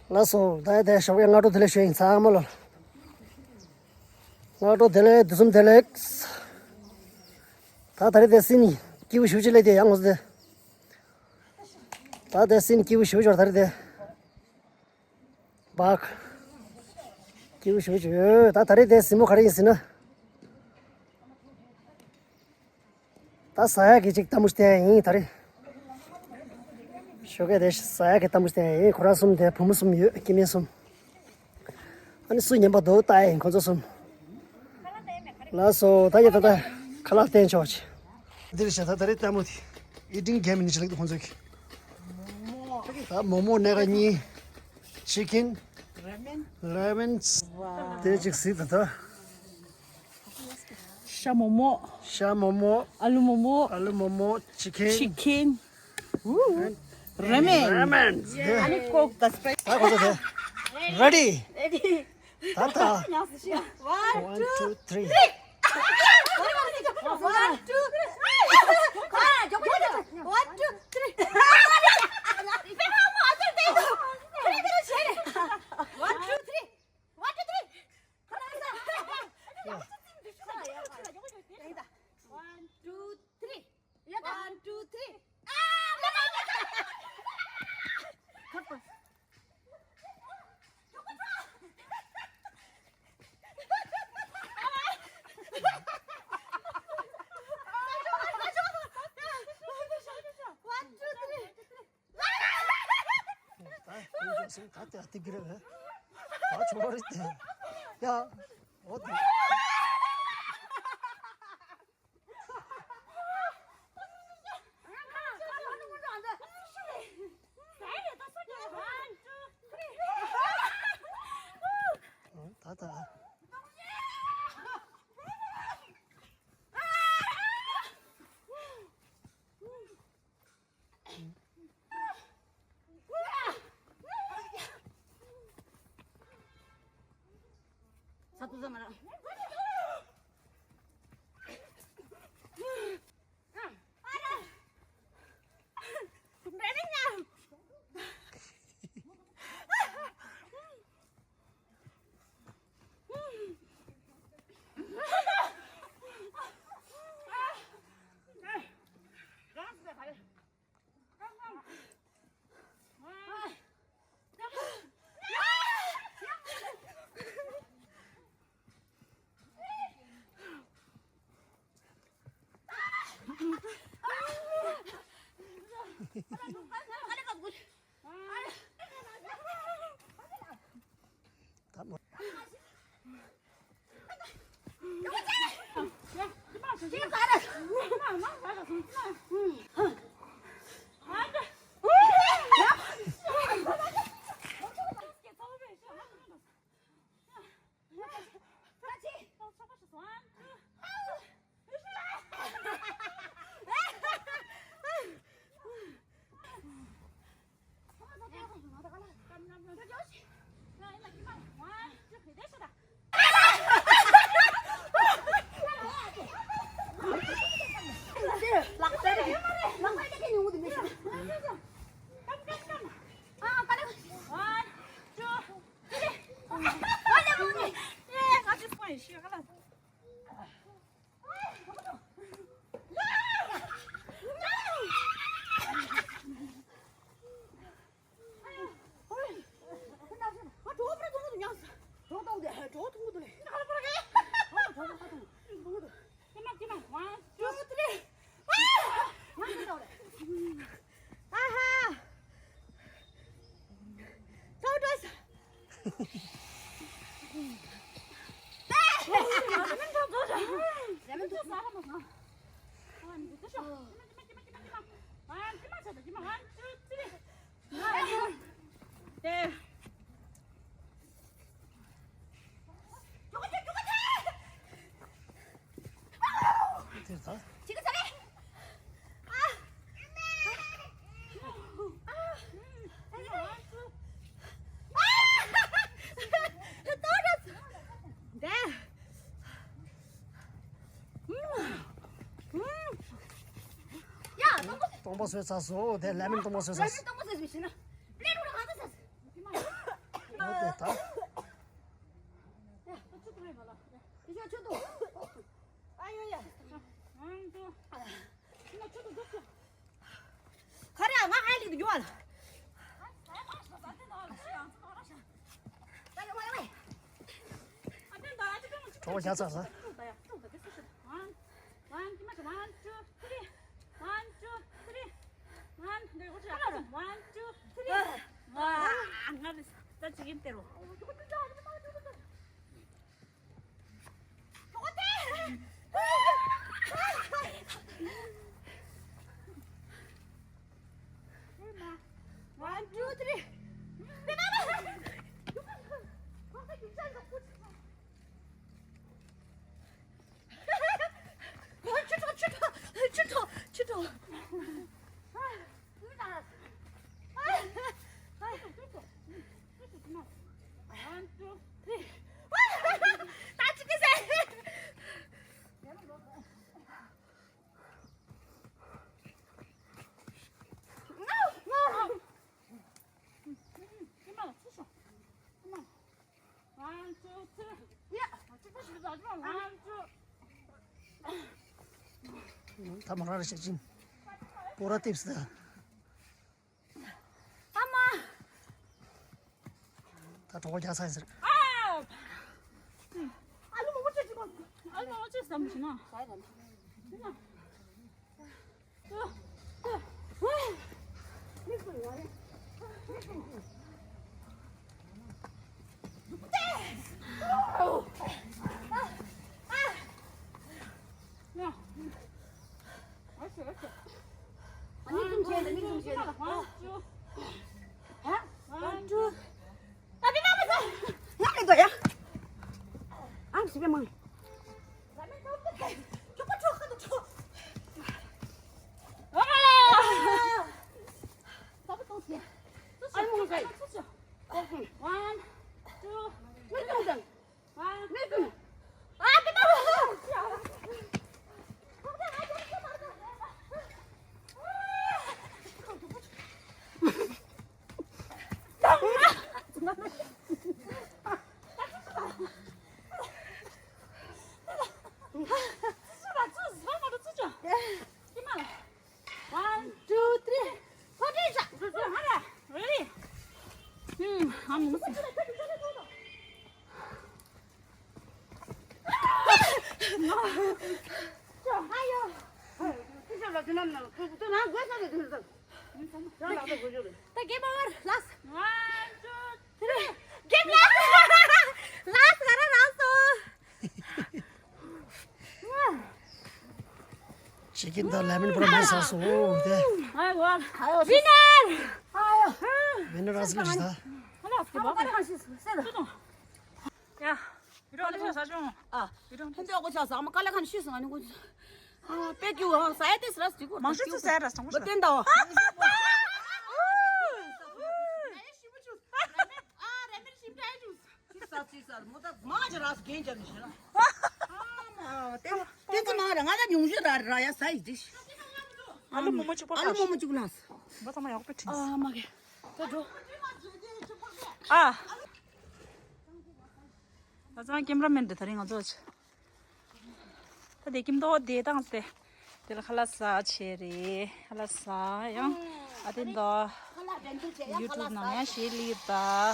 라소 다이다 샤워 나도 들려 쉐인 사물로 나도 들려 무슨 들려 다 다리 됐으니 기우 쉬우질래 돼 양호스 다 됐으니 기우 쉬우져 다리대 박 기우 쉬우져 다 다리 됐으면 가리 있으나 다 사야기 직다 무스테 이 다리 쇼게 대시 사야기 다 무스테 이 코라숨 대 부무숨 김이숨 아니 수년 봐도 따이 거저숨 라소 다이다다 칼라텐 조치 들으셔 다리 때문에 이딩 게임이 지금 혼자기 다 모모 내가니 치킨 라멘 돼지 시다다 샤모모 알루모모 치킨 라멘 아니 꼭 다 스파이시 다 거저 돼 레디 단타 1, 2, 3 1, 2, 3 다 뜨기래 다 줘버렸대 야 어디 다다 satu sama lah. 지금 저래. 똥버스 샀어 내 라면 똥버스 샀어 똥꼬스 미치나. 플레이로 가서 샀어. 저거 잘 쏴서. 다 말하는 지금 보라 팁스다. 다 저거 잘 쏴서. Chicken the lemon from my sauce. Oh, there. Winner as good as that. 야, 이런 사줘. 이런 근데 하고 자서 아마 깔라간 쉬서 아니고 빼기고 싸야 됐어 지고 망치도 싸야라 정말. 못 된다. 마저라서 괜찮으시나? 때지 마라. 나가 용주라야 사이지. 알로 뭐 먹지 알로 뭐 먹지 그랬어. 뭐 담아 약 뱉지. 마게. 저. 나중에 캠era맨들 다른 거 줘. 근데 김도 대당 때 내가 할라사 체리 할라사 양 아딘도 유튜브 나면 실리다